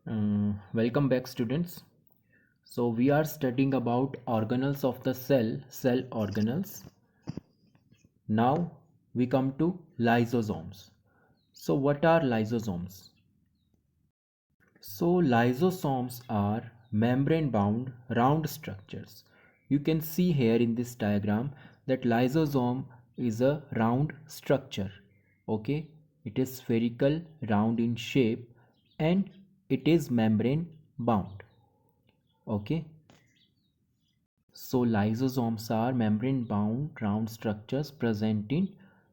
Welcome back, students. So we are studying about organelles of the cell organelles. Now we come to lysosomes. So what are lysosomes? So lysosomes are membrane bound round structures. You can see here in this diagram that lysosome is a round structure. Okay, it is spherical, round in shape, and it is membrane bound. Okay, so lysosomes are membrane bound round structures present in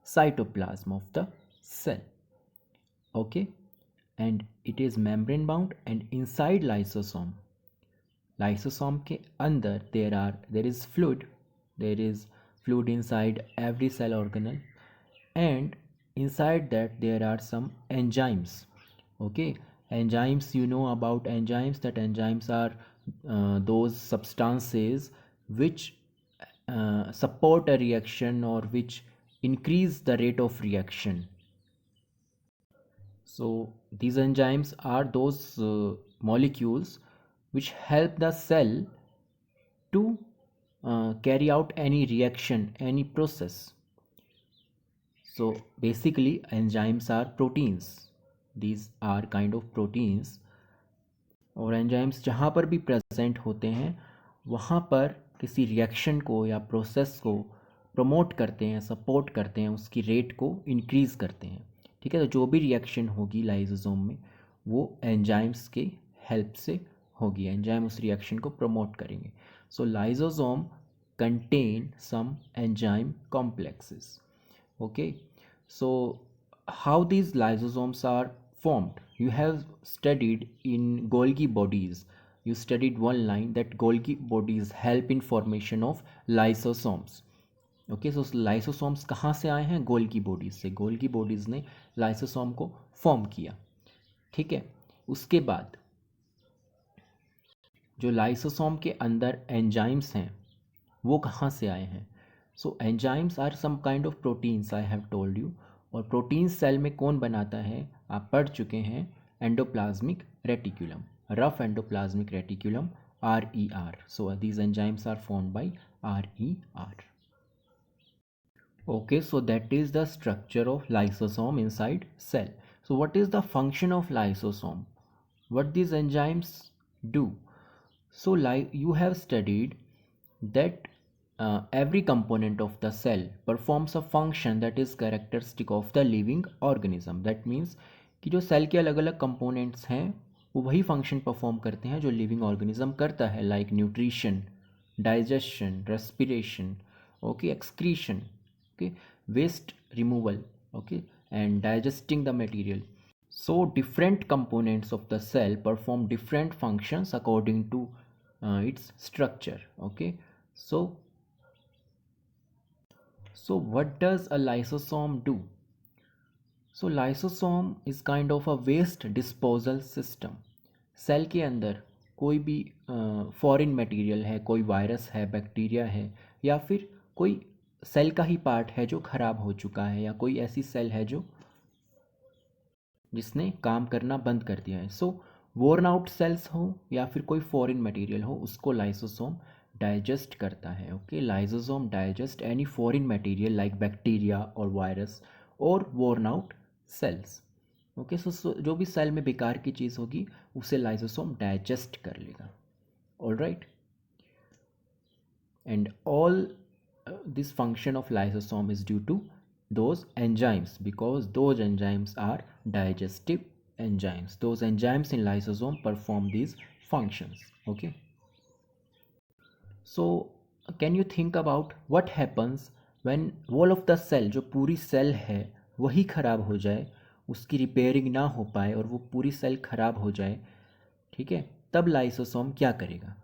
cytoplasm of the cell. Okay, and it is membrane bound, and inside lysosome के अंदर there is fluid inside every cell organelle, and inside that there are some enzymes. Okay, enzymes, you know about enzymes, that enzymes are those substances which support a reaction or which increase the rate of reaction. So these enzymes are those molecules which help the cell to carry out any reaction, any process. So basically enzymes are proteins. These are kind of proteins. और enzymes जहाँ पर भी present होते हैं वहाँ पर किसी reaction को या प्रोसेस को प्रमोट करते हैं, सपोर्ट करते हैं, उसकी रेट को इंक्रीज़ करते हैं. ठीक है, तो जो भी रिएक्शन होगी लाइसोसोम में वो एंजाइम्स के हेल्प से होगी. एंजाइम उस रिएक्शन को प्रमोट करेंगे. सो lysosome contain some enzyme complexes. Okay, so how these lysosomes are formed? You have studied in Golgi bodies. You studied one line that Golgi bodies help in formation of lysosomes. Okay, so lysosomes कहाँ से आए हैं? Golgi bodies से. Golgi bodies ने lysosome को form किया. ठीक है, उसके बाद जो लाइसोसोम के अंदर एंजाइम्स हैं वो कहाँ से आए हैं? So enzymes are some kind of proteins, I have told you. और प्रोटीन सेल में कौन बनाता है? आप पढ़ चुके हैं, endoplasmic reticulum, rough endoplasmic reticulum, RER. So these enzymes are formed by RER. Okay, so that is the structure of lysosome inside cell. So what is the function of lysosome? What these enzymes do? So like you have studied that every component of the cell performs a function that is characteristic of the living organism. That means कि जो cell के अलग अलग components हैं वो वही function perform करते हैं जो लिविंग ऑर्गेनिज्म करता है, like nutrition, digestion, respiration, okay, excretion, okay, waste removal, okay, and digesting the material. So different components of the cell perform different functions according to its structure. Okay, so what does a lysosome do? So lysosome is kind of a waste disposal system. Cell के अंदर कोई भी foreign material है, कोई virus है, bacteria है, या फिर कोई सेल का ही पार्ट है जो ख़राब हो चुका है, या कोई ऐसी सेल है जो जिसने काम करना बंद कर दिया है. सो वोर्न आउट सेल्स हो या फिर कोई फॉरेन मटेरियल हो, उसको लाइसोसोम डाइजेस्ट करता है. Okay, lysosome digest any foreign material like bacteria और वायरस और वोर्न आउट सेल्स. ओके, सो जो भी सेल में बेकार की चीज़ होगी उसे लाइसोसोम डाइजेस्ट कर लेगा. All right, and all this function of lysosome is due to those enzymes, because those enzymes are digestive enzymes. Those enzymes in lysosome perform these functions. Okay, so can you think about what happens when wall of the cell, जो पूरी cell है वही ख़राब हो जाए, उसकी repairing ना हो पाए और वो पूरी सेल ख़राब हो जाए. ठीक है, तब लाइसोसोम क्या करेगा?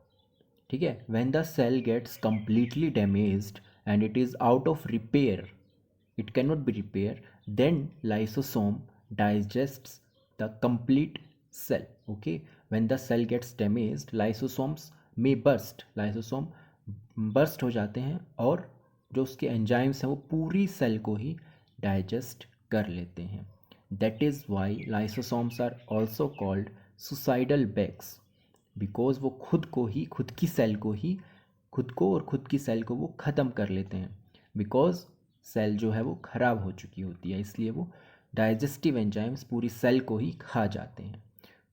ठीक है, when the cell gets completely damaged and it is out of repair, it cannot be repaired, then lysosome digests the complete cell. Okay, when the cell gets damaged, lysosomes may burst. lysosome burst हो जाते हैं और जो उसके enzymes हैं वो पूरी cell को ही डाइजेस्ट कर लेते हैं. That is why lysosomes are also called suicidal bags, because वो खुद को ही, खुद की सेल को ही, खुद को और खुद की सेल को वो ख़त्म कर लेते हैं, बिकॉज सेल जो है वो ख़राब हो चुकी होती है, इसलिए वो डाइजेस्टिव एंजाइम्स पूरी सेल को ही खा जाते हैं.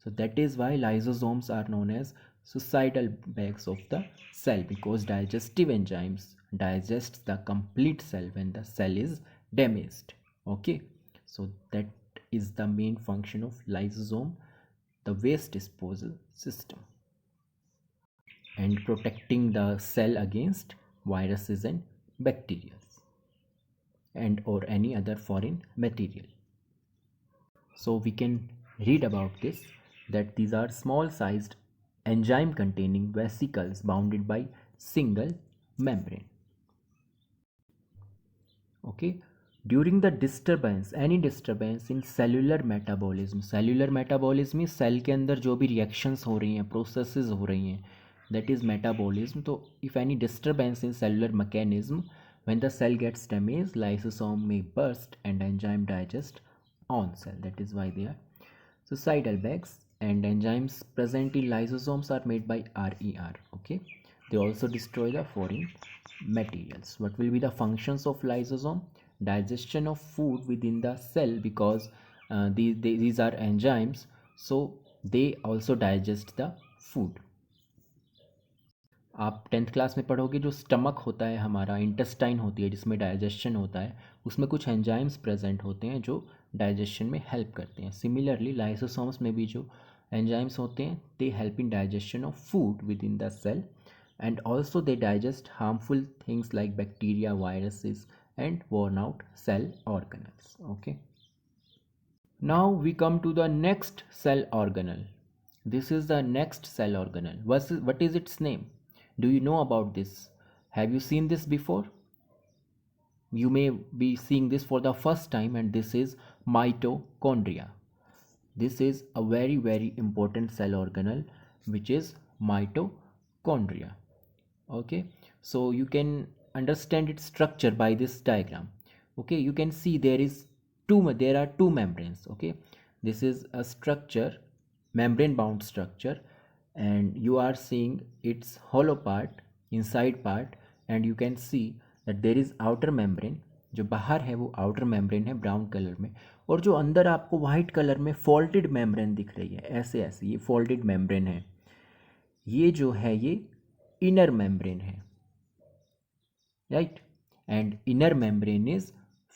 So that is why lysosomes are known as suicidal bags of the cell, because digestive enzymes digest the complete cell when the cell is damaged. Okay, so that is the main function of lysosome, the waste disposal system, and protecting the cell against viruses and bacteria and or any other foreign material. So we can read about this, that these are small sized enzyme containing vesicles bounded by single membrane. Okay, during the disturbance, any disturbance in cellular metabolism, cellular metabolism is cell के अंदर जो भी reactions हो रही हैं, processes हो रही हैं, that is metabolism. तो if any disturbance in cellular mechanism, when the cell gets damaged, lysosome may burst and enzyme digest on cell. That is why they are suicidal bags. And enzymes present in lysosomes are made by RER. Okay, they also destroy the foreign materials. What will be the functions of lysosome? Digestion of food within the cell, because these are enzymes, so they also digest the food. आप 10th class में पढ़ोगे, जो stomach होता है हमारा, intestine होती है जिसमें डाइजेशन होता है, उसमें कुछ एंजाइम्स प्रेजेंट होते हैं जो डाइजेशन में हेल्प करते हैं. सिमिलरली लाइसोसोम्स में भी जो एंजाइम्स होते हैं, they help in digestion of food within the cell, and also they digest harmful things like bacteria, viruses, and worn out cell organelles. Okay, now we come to the next cell organelle. This is the next cell organelle. What is its name? Do you know about this? Have you seen this before? You may be seeing this for the first time, and this is mitochondria. This is a very, very important cell organelle, which is mitochondria. Okay, so you can understand its structure by this diagram. Okay, you can see there are two membranes. Okay, this is a structure, membrane bound structure, and you are seeing its hollow part, inside part, and you can see that there is outer membrane. जो बाहर है वो outer membrane है brown colour में, और जो अंदर आपको वाइट कलर में फोल्डेड मेम्ब्रेन दिख रही है, ऐसे ऐसे ये फोल्डेड मेम्ब्रेन है. ये जो है ये इनर मेम्ब्रेन है, right? And inner membrane is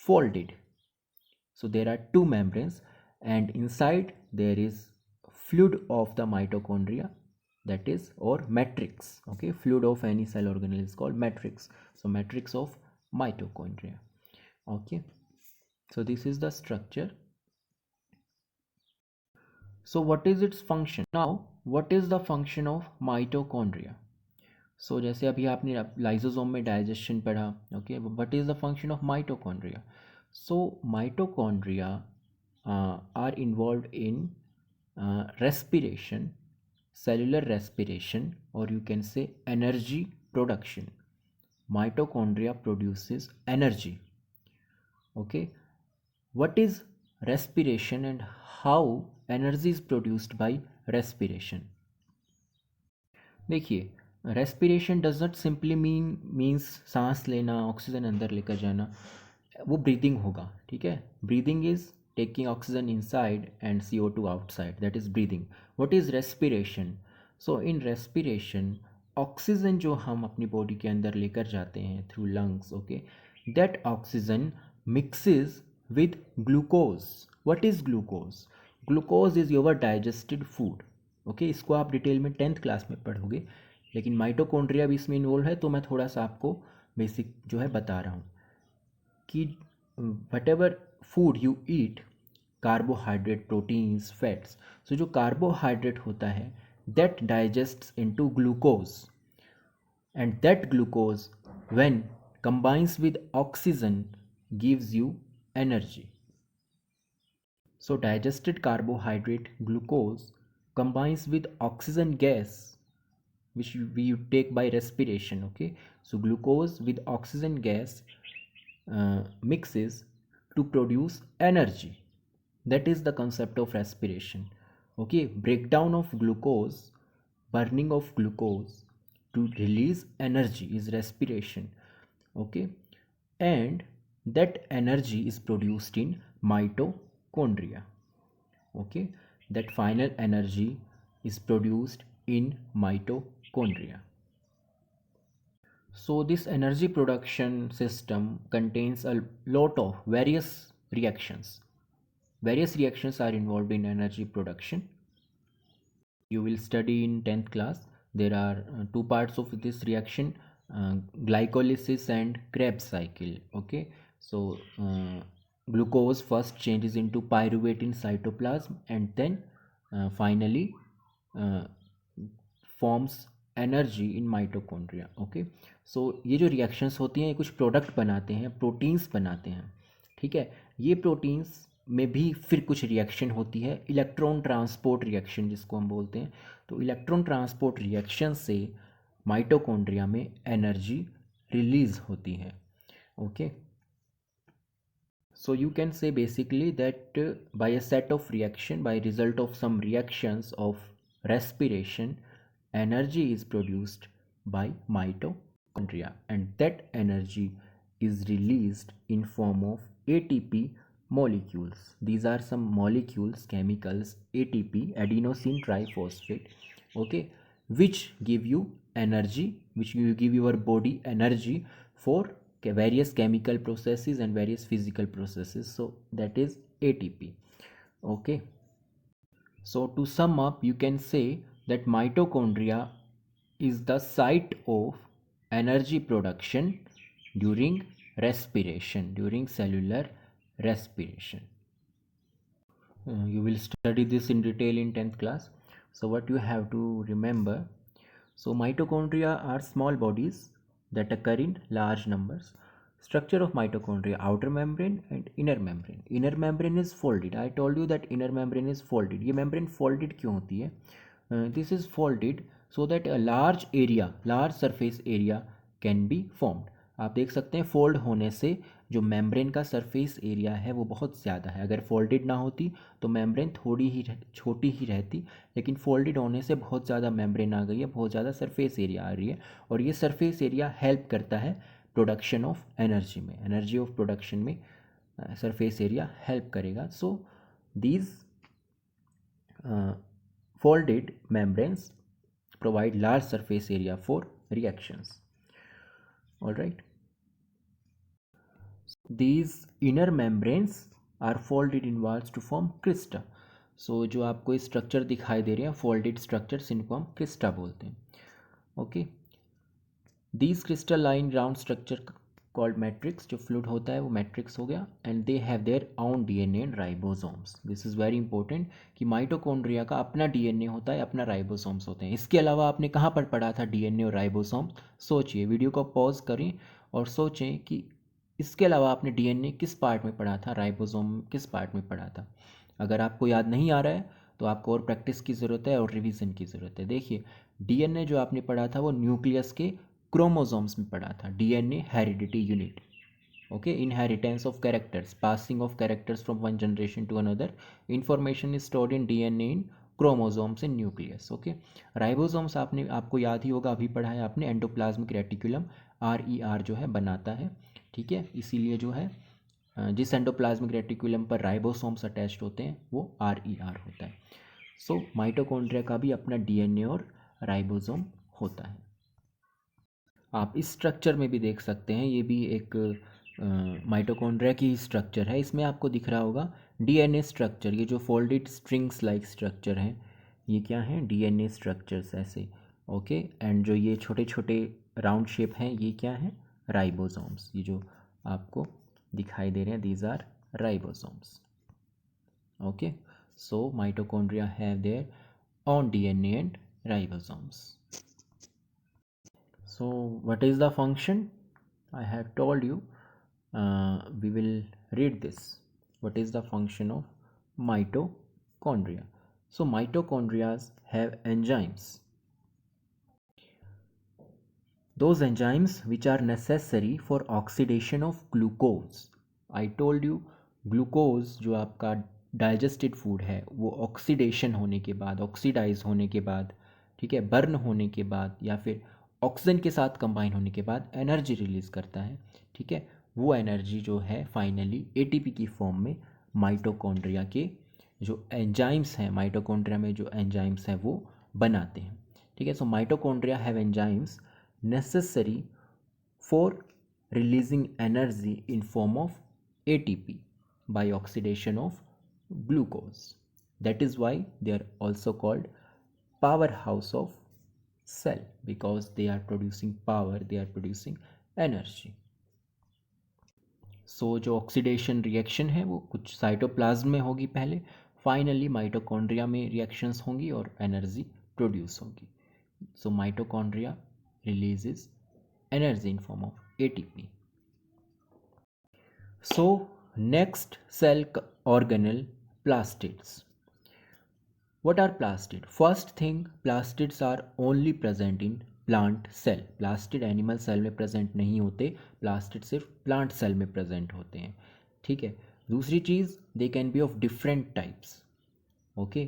folded. So there are two membranes, and inside there is fluid of the mitochondria, that is, or matrix. Okay, fluid of any cell organelle is called matrix. So matrix of mitochondria. Okay, so this is the structure. So what is its function? Now what is the function of mitochondria? So जैसे अभी आपने lysosome में digestion पढ़ा. Okay, what is the function of mitochondria? So mitochondria are involve in respiration, cellular respiration, or you can say energy production. Mitochondria produces energy. Okay, what is respiration and how energy is produced by respiration? देखिए, respiration does not simply means सांस लेना, oxygen अंदर लेकर जाना. वो breathing होगा. ठीक है, breathing is taking oxygen inside and CO2 outside, that is breathing. What is respiration? So in respiration oxygen जो हम अपनी बॉडी के अंदर लेकर जाते हैं through lungs, okay, that oxygen mixes with glucose. What is glucose? Glucose is your digested food. Okay, इसको आप डिटेल में 10th क्लास में पढ़ोगे, लेकिन माइटोकॉन्ड्रिया भी इसमें इन्वॉल्व है, तो मैं थोड़ा सा आपको बेसिक जो है बता रहा हूँ कि whatever food you eat, carbohydrate, proteins, fats, so जो कार्बोहाइड्रेट होता है that digests into glucose, and that glucose when combines with oxygen gives you energy. So digested carbohydrate glucose combines with oxygen gas, which we take by respiration. Okay, so glucose with oxygen gas mixes to produce energy. That is the concept of respiration. Okay, breakdown of glucose, burning of glucose to release energy is respiration. Okay, and that energy is produced in mitochondria. Okay, that final energy is produced in mitochondria. So this energy production system contains a lot of various reactions. Various reactions are involved in energy production. You will study in 10th class. There are two parts of this reaction, glycolysis and Krebs cycle. Okay, so glucose first changes into pyruvate in cytoplasm and then finally uh, forms energy in mitochondria. Okay, so ये जो reactions होती हैं ये कुछ product बनाते हैं, proteins बनाते हैं. ठीक है, ये प्रोटीन्स में भी फिर कुछ रिएक्शन होती है, इलेक्ट्रॉन ट्रांसपोर्ट रिएक्शन जिसको हम बोलते हैं. तो इलेक्ट्रॉन ट्रांसपोर्ट रिएक्शन से माइटोकॉन्ड्रिया में एनर्जी रिलीज होती है. Okay, so you can say basically that by a set of reaction, by result of some reactions of respiration, energy is produced by mitochondria and that energy is released in form of ATP molecules. These are some molecules, chemicals, ATP, adenosine triphosphate. Okay, which give you energy, which will give your body energy for various chemical processes and various physical processes. So that is ATP. Okay, so to sum up, you can say that mitochondria is the site of energy production during respiration, during cellular respiration. You will study this in detail in 10th class. So what you have to remember, so mitochondria are small bodies that occur in large numbers. Structure of mitochondria: outer membrane and inner membrane. Inner membrane is folded. I told you that inner membrane is folded. ये membrane folded क्यों होती है? This is folded so that a large area, large surface area can be formed. आप देख सकते हैं fold होने से जो मेम्ब्रेन का सरफेस एरिया है वो बहुत ज़्यादा है. अगर फोल्डेड ना होती तो मेम्ब्रेन थोड़ी ही छोटी ही रहती, लेकिन फोल्डेड होने से बहुत ज़्यादा मेम्ब्रेन आ गई है, बहुत ज़्यादा सरफेस एरिया आ रही है और ये सरफेस एरिया हेल्प करता है प्रोडक्शन ऑफ एनर्जी में. एनर्जी ऑफ प्रोडक्शन में सरफेस एरिया हेल्प करेगा. So these folded membranes provide large surface area for reactions. All right, these inner membranes are folded inwards to form crista. So जो आपको structure दिखाई दे रहे हैं folded structures, इनको हम क्रिस्टा बोलते हैं. Okay, these crystalline round structure called matrix, जो फ्लूइड होता है वो मैट्रिक्स हो गया. And they have their own DNA and ribosomes. This is very important कि माइटोकॉन्ड्रिया का अपना डीएनए होता है, अपना राइबोसोम्स होते हैं. इसके अलावा आपने कहाँ पर पढ़ा था डीएनए और राइबोसोम? सोचिए, वीडियो को पॉज करें और सोचें कि इसके अलावा आपने डीएनए किस पार्ट में पढ़ा था, राइबोसोम किस पार्ट में पढ़ा था. अगर आपको याद नहीं आ रहा है तो आपको और प्रैक्टिस की ज़रूरत है और रिवीजन की ज़रूरत है. देखिए, डीएनए जो आपने पढ़ा था वो न्यूक्लियस के क्रोमोसोम्स में पढ़ा था. DNA heredity unit. Okay, inheritance of characters, passing of characters from one generation to another. Information is stored in DNA in chromosomes in nucleus. Okay, ribosomes आपको याद ही होगा, अभी पढ़ा है आपने. एंडोप्लाज्मिक रेटिकुलम RER जो है बनाता है. ठीक है, इसीलिए जो है जिस एंडोप्लाज्मिक रेटिकुलम पर राइबोसोम्स अटैच्ड होते हैं वो RER होता है. सो माइटोकॉन्ड्रिया का भी अपना डीएनए और राइबोसोम होता है. आप इस स्ट्रक्चर में भी देख सकते हैं, ये भी एक माइटोकॉन्ड्रिया की स्ट्रक्चर है. इसमें आपको दिख रहा होगा डीएनए स्ट्रक्चर. ये जो फोल्डेड स्ट्रिंग्स लाइक स्ट्रक्चर हैं ये क्या हैं? डीएनए स्ट्रक्चर्स ऐसे. ओके, एंड जो ये छोटे छोटे राउंड शेप हैं ये क्या हैं? राइबोसोम्स. ये जो आपको दिखाई दे रहे हैं these are ribosomes. Okay, so mitochondria have their own DNA and ribosomes. So what is the function? I have told you. We will read this. What is the function of mitochondria? So mitochondria have enzymes. Those enzymes which are necessary for oxidation of glucose. I told you glucose जो आपका digested food है वो oxidation होने के बाद, oxidise होने के बाद, ठीक है, बर्न होने के बाद या फिर ऑक्सीजन के साथ कंबाइन होने के बाद एनर्जी रिलीज़ करता है, ठीक है, वो एनर्जी जो है फाइनली एटीपी की फॉर्म में माइटोकॉन्ड्रिया के जो एंजाइम्स हैं, माइटोकॉन्ड्रिया में जो एंजाइम्स हैं वो बनाते हैं, ठीक है। सो mitochondria have enzymes necessary for releasing energy in form of ATP by oxidation of glucose. That is why they are also called powerhouse of cell, because they are producing power, they are producing energy. सो जो oxidation reaction है वो कुछ cytoplasm में होगी पहले, finally mitochondria में reactions होंगी और एनर्जी प्रोड्यूस होगी. So mitochondria releases energy in form of ATP. So next cell organelle, plastids. What are plastids? First thing, plastids are only present in plant cell. Plastid animal cell में present नहीं होते, plastid सिर्फ plant cell में present होते हैं, ठीक है. दूसरी चीज़, they can be of different types. Okay,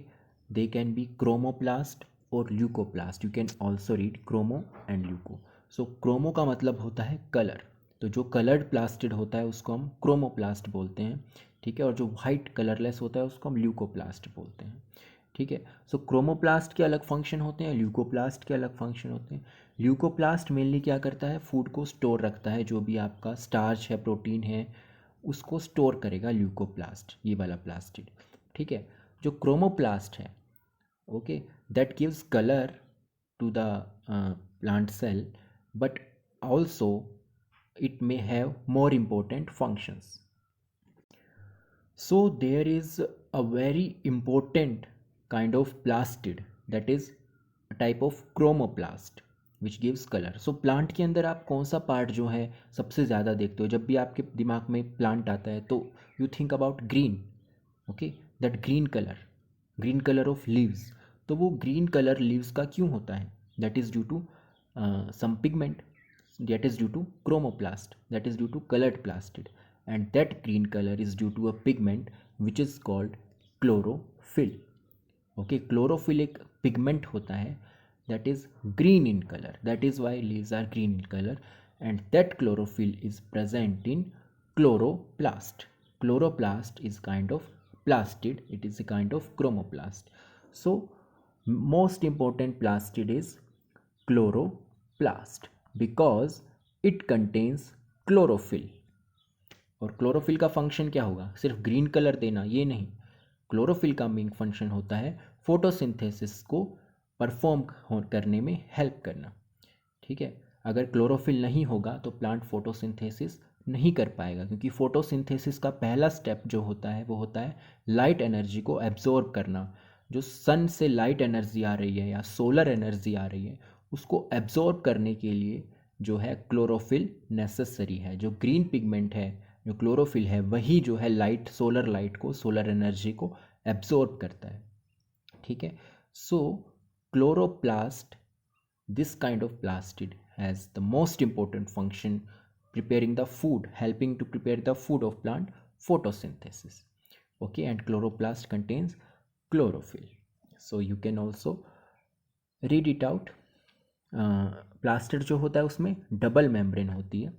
they can be chromoplast or leucoplast. You can also read chromo and leuco. So chromo का मतलब होता है कलर, तो जो कलर्ड प्लास्टिड होता है उसको हम क्रोमोप्लास्ट बोलते हैं, ठीक है, और जो वाइट कलरलेस होता है उसको हम ल्यूकोप्लास्ट बोलते हैं, ठीक है. सो क्रोमोप्लास्ट के अलग फंक्शन होते हैं, ल्यूकोप्लास्ट के अलग फंक्शन होते हैं. ल्यूकोप्लास्ट मेनली क्या करता है, फूड को स्टोर रखता है, जो भी आपका स्टार्च है, प्रोटीन है, उसको स्टोर करेगा ल्यूकोप्लास्ट, ये वाला प्लास्टिड, ठीक है. जो क्रोमोप्लास्ट है, okay, that gives colour to the plant cell, but also it may have more important functions. So there is a very important kind of plastid, that is a type of chromoplast which gives color. So plant के अंदर आप कौन सा part जो है सबसे ज़्यादा देखते हो, जब भी आपके दिमाग में प्लांट आता है तो you think about green, okay, that green colour of leaves. तो वो ग्रीन कलर लीव्स का क्यों होता है, that is due to some pigment, that is due to chromoplast, that is due to colored plastid, and that green color is due to a pigment which is called chlorophyll. Okay, chlorophyll एक pigment होता है that is green in color, that is why leaves are green in color, and that chlorophyll is present in chloroplast. Chloroplast is kind of plastid, it is a kind of chromoplast. So most important plastid is chloroplast because it contains chlorophyll. और chlorophyll का function क्या होगा, सिर्फ green colour देना ये नहीं, chlorophyll का main function होता है फोटोसिंथेसिस को परफॉर्म करने में हेल्प करना, ठीक है. अगर क्लोरोफिल नहीं होगा तो प्लांट फोटोसिंथेसिस नहीं कर पाएगा, क्योंकि फोटोसिंथेसिस का पहला स्टेप जो होता है वो होता है लाइट एनर्जी को एब्जॉर्ब करना. जो सन से लाइट एनर्जी आ रही है या सोलर एनर्जी आ रही है उसको एब्जॉर्ब करने के लिए जो है क्लोरोफिल नेसेसरी है. जो ग्रीन पिगमेंट है, जो क्लोरोफिल है, वही जो है लाइट, सोलर लाइट को, सोलर एनर्जी को एब्जॉर्ब करता है, ठीक है. So chloroplast, this kind of plastid has the most important function preparing the food, helping to prepare the food of plant photosynthesis. Okay, and chloroplast contains chlorophyll. So you can also read it out. Plastid जो होता है उसमें double membrane होती है,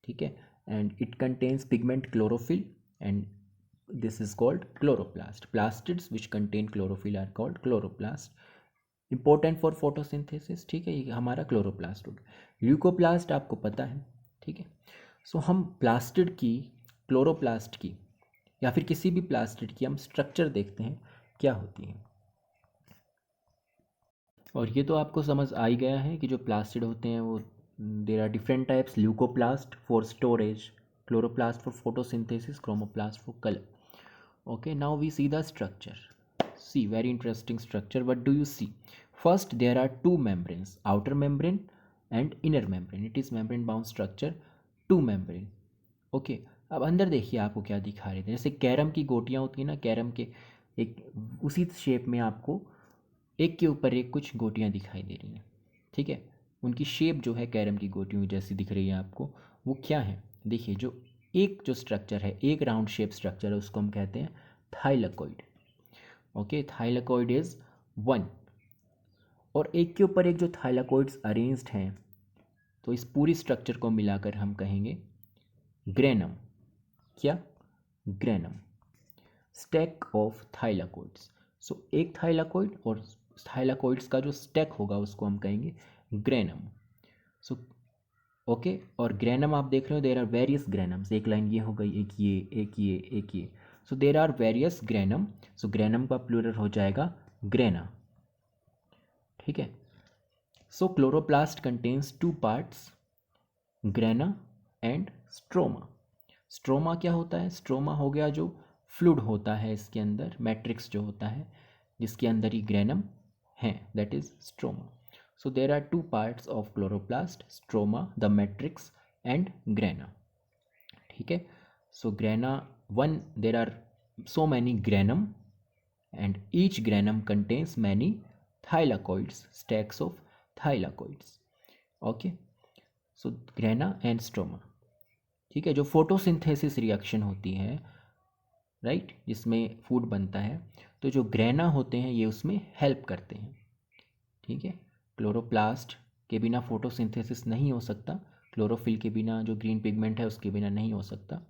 ठीक है, and it contains pigment chlorophyll and this is called chloroplast. Plastids which contain chlorophyll are called chloroplast. Important for photosynthesis, ठीक है, ये हमारा क्लोरोप्लास्ट हो गया. ल्यूकोप्लास्ट आपको पता है, ठीक है. सो हम प्लास्टिड की, क्लोरोप्लास्ट की या फिर किसी भी प्लास्टिड की हम स्ट्रक्चर देखते हैं क्या होती है. और ये तो आपको समझ आ ही गया है कि जो प्लास्टिड होते हैं वो there are different types. Leucoplast for storage, chloroplast for photosynthesis, chromoplast for colour. Okay, now we see the structure. See, very interesting structure. What do you see? First, there are two membranes, outer membrane and inner membrane. It is membrane bound structure, two membrane. Okay, अब अंदर देखिए आपको क्या दिखा रहे थे, जैसे carrom की गोटियाँ होती हैं ना, कैरम के एक उसी शेप में आपको एक के ऊपर एक कुछ गोटियाँ दिखाई दे रही हैं, ठीक है. उनकी शेप जो है कैरम की गोटियों जैसी दिख रही है आपको, वो क्या है देखिए. जो एक जो स्ट्रक्चर है, एक राउंड शेप स्ट्रक्चर है, उसको हम कहते हैं थाइलाकोइड। Okay, thylakoid is 1। और एक के ऊपर एक जो थाइलाकोइड्स अरेंज्ड हैं, तो इस पूरी स्ट्रक्चर को मिलाकर हम कहेंगे ग्रेनम। क्या? Granum, stack of thylakoids. So एक थाइलाकोइड और थाइलाकोइड्स का जो स्टैक होगा उसको हम कहेंगे ग्रेनम। सो ओके, और ग्रेनम आप देख रहे हो, देर आर वेरियस ग्रेनम्स। एक लाइन ये हो गई, एक ये, एक ये, एक ये। So there are various granum. So granum का प्लूरल हो जाएगा ग्रेना। ठीक है। So chloroplast contains 2 parts, grana and stroma. Stroma क्या होता है? स्ट्रोमा हो गया जो फ्लूइड होता है इसके अंदर, मैट्रिक्स जो होता है जिसके अंदर ही ग्रेनम है, that is stroma. So there are 2 parts of chloroplast, stroma the matrix and grana. ठीक है। So grana one, there are so many granum and each granum contains many thylakoids, stacks of thylakoids. Okay, so grana and stroma. ठीक है। जो photosynthesis reaction होती है, right, जिसमें food बनता है, तो जो ग्रेना होते हैं ये उसमें हेल्प करते हैं। ठीक है। क्लोरोप्लास्ट के बिना फोटोसिंथेसिस नहीं हो सकता, क्लोरोफिल के बिना, जो ग्रीन पिगमेंट है उसके बिना नहीं हो सकता।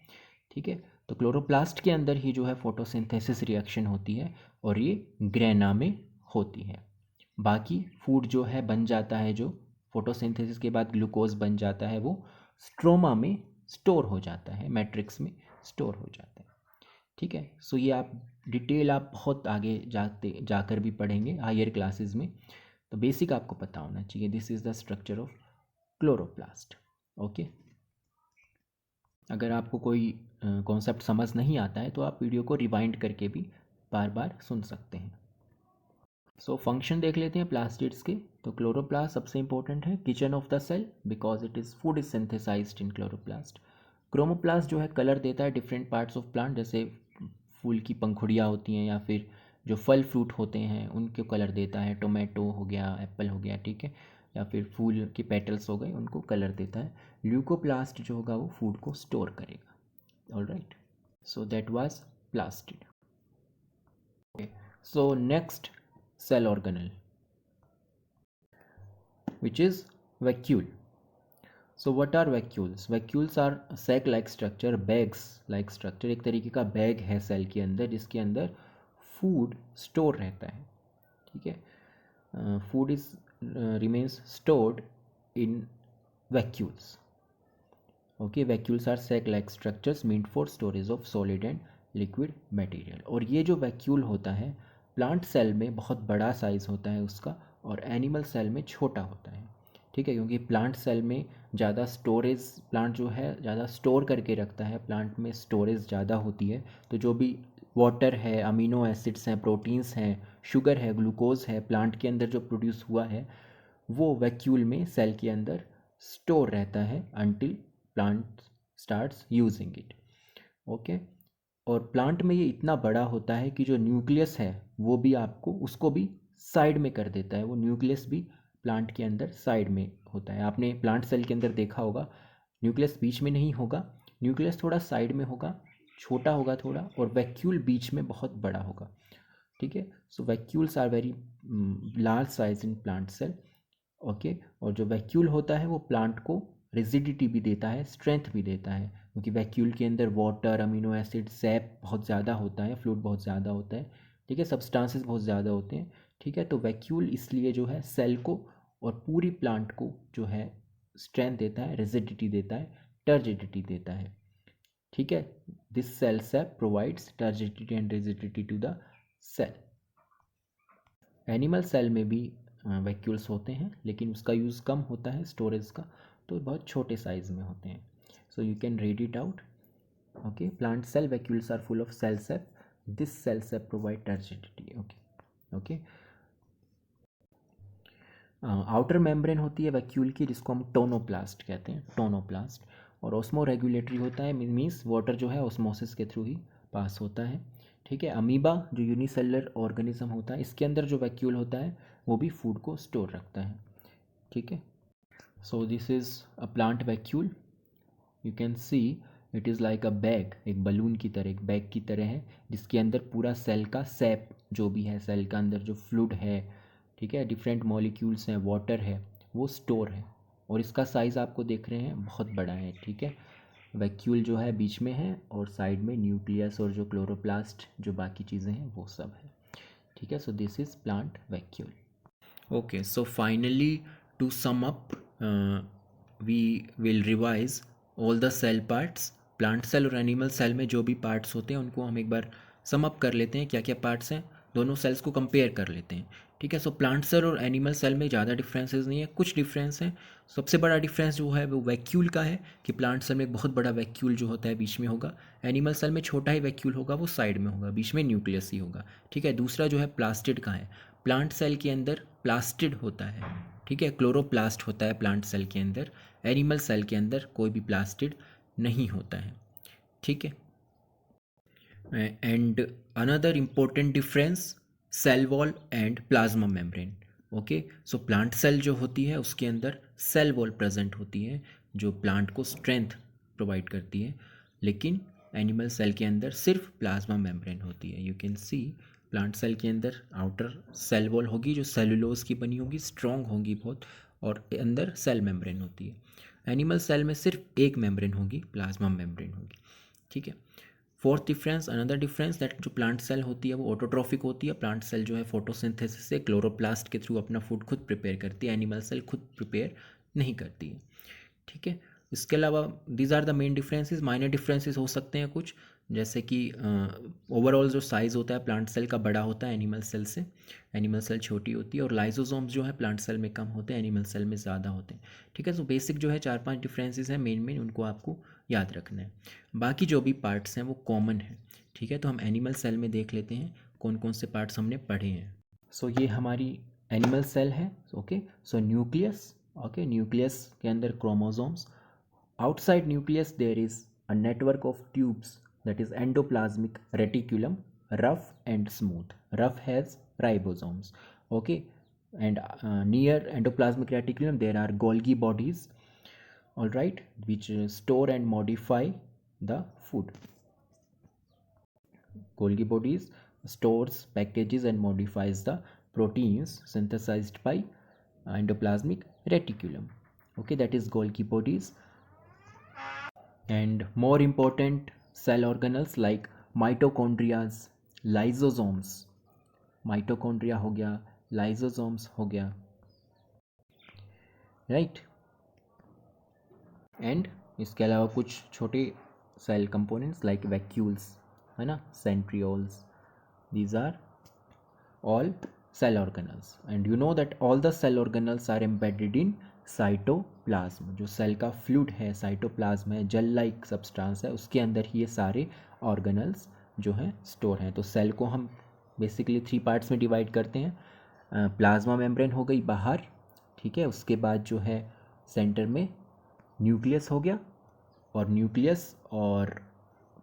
ठीक है। तो क्लोरोप्लास्ट के अंदर ही जो है फोटोसिंथेसिस रिएक्शन होती है और ये ग्रेना में होती है। बाकी फूड जो है बन जाता है, जो फोटोसिंथेसिस के बाद ग्लूकोज बन जाता है, वो स्ट्रोमा में स्टोर हो जाता है, मैट्रिक्स में स्टोर हो जाता है। ठीक है। सो ये आप डिटेल आप बहुत आगे जाकर भी पढ़ेंगे हायर क्लासेस में, तो बेसिक आपको पता होना चाहिए। This is the structure of chloroplast. Okay. अगर आपको कोई कॉन्सेप्ट समझ नहीं आता है तो आप वीडियो को रिवाइंड करके भी बार बार सुन सकते हैं। सो फंक्शन देख लेते हैं प्लास्टिड्स के। तो क्लोरोप्लास्ट सबसे इंपॉर्टेंट है, kitchen of the cell, because it is food is synthesised in chloroplast. Chromoplast जो है कलर देता है डिफरेंट पार्ट्स ऑफ प्लांट, जैसे फूल की पंखुड़ियाँ होती हैं या फिर जो फल फ्रूट होते हैं उनको कलर देता है। टोमेटो हो गया, एप्पल हो गया, ठीक है, या फिर फूल के पेटल्स हो गए, उनको कलर देता है। ल्यूकोप्लास्ट जो होगा वो फूड को स्टोर करेगा। All right, so that was plastid. Okay, so next cell organelle, which is vacuole. So what are vacuoles? Vacuoles are sac like structure, bags like structure। एक तरीके का बैग है सेल के अंदर जिसके अंदर फूड स्टोर रहता है। ठीक है। Food is remains stored in vacuoles. Okay, vacuoles are sac like structures meant for storage of solid and liquid material। और ये जो vacuole होता है प्लांट सेल में बहुत बड़ा साइज़ होता है उसका, और एनिमल सेल में छोटा होता है। ठीक है, क्योंकि प्लांट सेल में ज़्यादा स्टोरेज, प्लांट जो है ज़्यादा स्टोर करके रखता है, प्लांट में स्टोरेज ज़्यादा होती है। तो जो भी वाटर है, अमीनो एसिड्स हैं, प्रोटीन्स हैं, शुगर है, ग्लूकोज है, प्लांट के अंदर जो प्रोड्यूस हुआ है वो वैक्यूल में सेल के अंदर स्टोर रहता है until plant starts using it. Okay, और प्लांट में ये इतना बड़ा होता है कि जो न्यूक्लियस है वो भी आपको उसको भी साइड में कर देता है। वो न्यूक्लियस भी प्लांट के अंदर साइड में होता है। आपने प्लांट सेल के अंदर देखा होगा न्यूक्लियस बीच में नहीं होगा, न्यूक्लियस थोड़ा साइड में होगा, छोटा होगा थोड़ा, और वैक्यूल बीच में बहुत बड़ा होगा। ठीक है। So vacuoles are very large size in plant cell. Okay, और जो वैक्यूल होता है वो प्लांट को रिजिडिटी भी देता है, स्ट्रेंथ भी देता है, क्योंकि वैक्यूल के अंदर वाटर, अमीनो एसिड, सैप बहुत ज़्यादा होता है, फ्लूइड बहुत ज़्यादा होता है। ठीक है, सब्सटेंसेस बहुत ज़्यादा होते हैं। ठीक है, तो वैक्यूल इसलिए जो है सेल को और पूरी प्लांट को जो है स्ट्रेंथ देता है, रिजिडिटी देता है, टर्जिडिटी देता है। ठीक है, this cell sap provides turgidity and rigidity to the cell. Animal cell में भी वैक्यूल्स होते हैं, लेकिन उसका यूज़ कम होता है स्टोरेज का, तो बहुत छोटे साइज में होते हैं। So you can read it out. Okay, plant cell vacuoles are full of cell sap, this cell sap provide turgidity. Okay okay, outer membrane होती है वैक्यूल की, जिसको हम टोनोप्लास्ट कहते हैं, टोनोप्लास्ट। और ऑस्मो रेगुलेटरी होता है, मीन्स वाटर जो है ऑस्मोसिस के थ्रू ही पास होता है। ठीक है। अमीबा जो यूनिसेलुलर ऑर्गेनिज्म होता है, इसके अंदर जो वैक्यूल होता है वो भी फूड को स्टोर रखता है। ठीक है। So this is a plant vacuole. You can see it is like a bag, एक बलून की तरह, एक बैग की तरह है जिसके अंदर पूरा सेल का सैप जो भी है, सेल का अंदर जो फ्लूइड है, ठीक है, डिफरेंट मॉलिक्यूल्स हैं, वाटर है, वो स्टोर है। और इसका साइज़ आपको देख रहे हैं बहुत बड़ा है, ठीक है। वैक्यूल जो है बीच में है और साइड में न्यूक्लियस और जो क्लोरोप्लास्ट जो बाकी चीज़ें हैं वो सब है, ठीक है। So this is plant vacuole. Okay, so finally, to sum up, we will revise all the cell parts. Plant cell और एनिमल सेल में जो भी पार्ट्स होते हैं उनको हम एक बार सम अप कर लेते हैं, क्या क्या पार्ट्स हैं, दोनों सेल्स को कंपेयर कर लेते हैं, ठीक है। सो प्लांट सेल और एनिमल सेल में ज़्यादा डिफरेंसेस नहीं है, कुछ डिफरेंस हैं। सबसे बड़ा डिफरेंस जो है वो वैक्यूल का है कि प्लांट सेल में एक बहुत बड़ा वैक्यूल जो होता है बीच में होगा, एनिमल सेल में छोटा ही वैक्यूल होगा, वो साइड में होगा, बीच में न्यूक्लियस ही होगा, ठीक है। दूसरा जो है प्लास्टिड का है, प्लांट सेल के अंदर प्लास्टिड होता है, ठीक है, क्लोरोप्लास्ट होता है प्लांट सेल के अंदर, एनिमल सेल के अंदर कोई भी प्लास्टिड नहीं होता है, ठीक है। And another important difference, cell wall and plasma membrane. Okay, so plant cell जो होती है उसके अंदर सेल वॉल प्रेजेंट होती है जो प्लांट को स्ट्रेंथ प्रोवाइड करती है, लेकिन एनिमल सेल के अंदर सिर्फ प्लाज्मा मेम्ब्रेन होती है। You can see plant cell के अंदर आउटर सेल वॉल होगी जो सेलुलोज की बनी होगी, स्ट्रॉन्ग होगी बहुत, और अंदर सेल मेम्ब्रेन होती है। एनिमल सेल में सिर्फ एक मेम्ब्रेन होगी, प्लाज्मा मेम्ब्रेन होगी, ठीक है। Fourth difference, another difference that जो प्लांट सेल होती है वो ऑटोट्रॉफिक होती है। प्लांट सेल जो है फोटोसिंथेसिस से क्लोरोप्लास्ट के थ्रू अपना फूड खुद प्रिपेयर करती है, एनिमल सेल खुद प्रिपेयर नहीं करती है, ठीक है। इसके अलावा these are the main differences. Minor differences हो सकते हैं कुछ, जैसे कि ओवरऑल जो साइज़ होता है प्लांट सेल का बड़ा होता है एनिमल सेल से, एनिमल सेल छोटी होती है, और लाइजोसोम्स जो है प्लांट सेल में कम होते हैं, एनिमल सेल में ज़्यादा होते हैं, ठीक है। सो बेसिक जो है 4-5 डिफरेंसेस हैं मेन, उनको आपको याद रखना है। बाकी जो भी पार्ट्स हैं वो कॉमन है, ठीक है। तो हम एनिमल सेल में देख लेते हैं कौन कौन से पार्ट्स हमने पढ़े हैं। सो ये हमारी एनिमल सेल है, ओके। सो न्यूक्लियस, ओके, न्यूक्लियस के अंदर chromosomes, outside nucleus there is a network of tubes, that is endoplasmic reticulum, rough and smooth. Rough has ribosomes, okay, and near endoplasmic reticulum there are Golgi bodies, all right, which store and modify the food. Golgi bodies stores, packages and modifies the proteins synthesized by endoplasmic reticulum, okay, that is Golgi bodies. And more important cell organelles like mitochondrias, lysosomes, mitochondria हो गया, lysosomes हो गया, right। And इसके अलावा कुछ छोटे cell components like vacuoles, है ना, centrioles, these are all cell organelles, and you know that all the cell organelles are embedded in cytoplasm. जो सेल का फ्लूइड है, साइटोप्लाज्म है, जेल लाइक सब्सटेंस है, उसके अंदर ही ये सारे ऑर्गेनल्स जो हैं स्टोर हैं। तो सेल को हम बेसिकली 3 पार्ट्स में डिवाइड करते हैं। प्लाज्मा मेम्ब्रेन हो गई बाहर, ठीक है, उसके बाद जो है सेंटर में न्यूक्लियस हो गया, और न्यूक्लियस और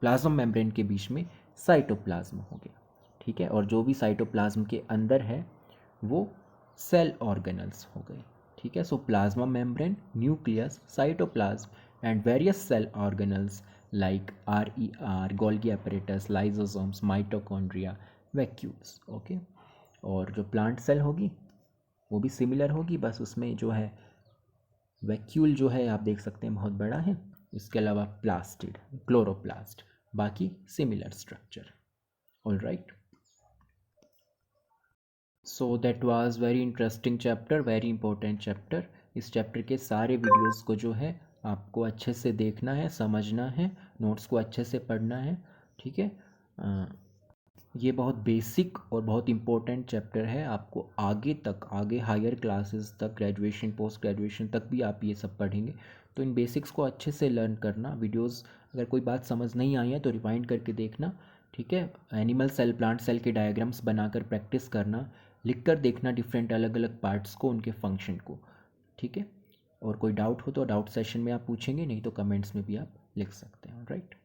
प्लाज्मा मेम्ब्रेन के बीच में साइटोप्लाज्म हो गया, ठीक है। और जो भी साइटोप्लाज्म के अंदर है वो सेल ऑर्गेनल्स हो गए, ठीक है। So plasma membrane, nucleus, cytoplasm and various cell organelles like RER, Golgi apparatus, lysosomes, mitochondria, vacuoles, okay. और जो प्लांट सेल होगी वो भी सिमिलर होगी, बस उसमें जो है वैक्यूल जो है आप देख सकते हैं बहुत बड़ा है, इसके अलावा प्लास्टिड, क्लोरोप्लास्ट, बाकी similar structure, all right. So that was very interesting chapter, very important chapter. इस चैप्टर के सारे वीडियोस को जो है आपको अच्छे से देखना है, समझना है, नोट्स को अच्छे से पढ़ना है, ठीक है। ये बहुत बेसिक और बहुत इम्पोर्टेंट चैप्टर है, आपको आगे तक, आगे हायर क्लासेस तक, ग्रेजुएशन, पोस्ट ग्रेजुएशन तक भी आप ये सब पढ़ेंगे। तो इन बेसिक्स को अच्छे से लर्न करना। वीडियोस अगर कोई बात समझ नहीं आई है तो रिवाइंड करके देखना, ठीक है। एनिमल सेल, प्लांट सेल के डायग्राम्स बनाकर प्रैक्टिस करना, लिख कर देखना डिफरेंट अलग अलग पार्ट्स को, उनके फंक्शन को, ठीक है। और कोई डाउट हो तो डाउट सेशन में आप पूछेंगे, नहीं तो कमेंट्स में भी आप लिख सकते हैं, राइट।